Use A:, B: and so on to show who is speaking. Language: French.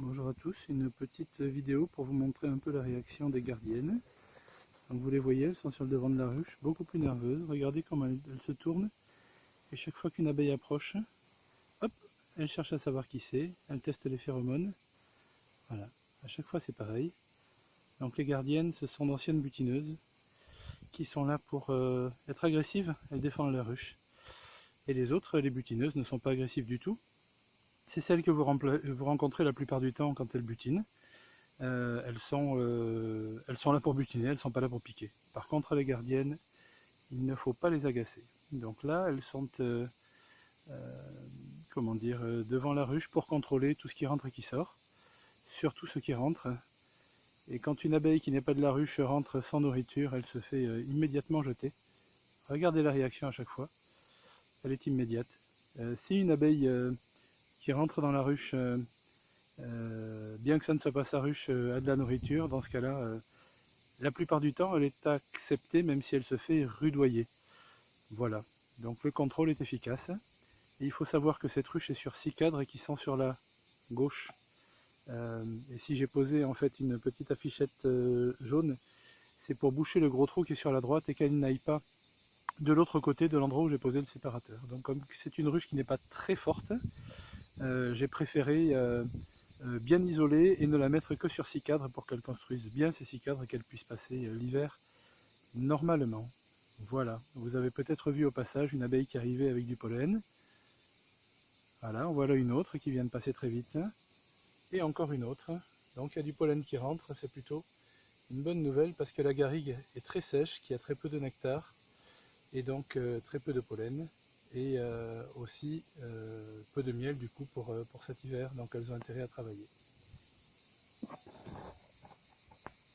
A: Bonjour à tous, une petite vidéo pour vous montrer un peu la réaction des gardiennes. Donc vous les voyez, elles sont sur le devant de la ruche, beaucoup plus nerveuses. Regardez comment elles se tournent. Et chaque fois qu'une abeille approche, hop, elle cherche à savoir qui c'est, elle teste les phéromones. Voilà, à chaque fois c'est pareil. Donc les gardiennes, ce sont d'anciennes butineuses qui sont là pour être agressives, elles défendent la ruche. Et les autres, les butineuses, ne sont pas agressives du tout. C'est celles que vous rencontrez la plupart du temps quand elles butinent. Elles sont là pour butiner, elles ne sont pas là pour piquer. Par contre, les gardiennes, il ne faut pas les agacer. Donc là, elles sont comment dire, devant la ruche pour contrôler tout ce qui rentre et qui sort, surtout ce qui rentre. Et quand une abeille qui n'est pas de la ruche rentre sans nourriture, elle se fait immédiatement jeter. Regardez la réaction à chaque fois, elle est immédiate. Si une abeille qui rentre dans la ruche, bien que ça ne soit pas sa ruche, a de la nourriture, dans ce cas-là, la plupart du temps, elle est acceptée même si elle se fait rudoyer. Voilà, donc le contrôle est efficace. Et il faut savoir que cette ruche est sur 6 cadres qui sont sur la gauche. Et si j'ai posé en fait une petite affichette jaune, c'est pour boucher le gros trou qui est sur la droite et qu'elle n'aille pas de l'autre côté de l'endroit où j'ai posé le séparateur. Donc comme c'est une ruche qui n'est pas très forte, j'ai préféré bien isoler et ne la mettre que sur 6 cadres pour qu'elle construise bien ces 6 cadres et qu'elle puisse passer l'hiver normalement. Voilà, vous avez peut-être vu au passage une abeille qui arrivait avec du pollen. Voilà, en voilà une autre qui vient de passer très vite. Et encore une autre. Donc il y a du pollen qui rentre, c'est plutôt une bonne nouvelle parce que la garrigue est très sèche, qui a très peu de nectar et donc très peu de pollen et aussi peu de miel du coup pour cet hiver, donc elles ont intérêt à travailler.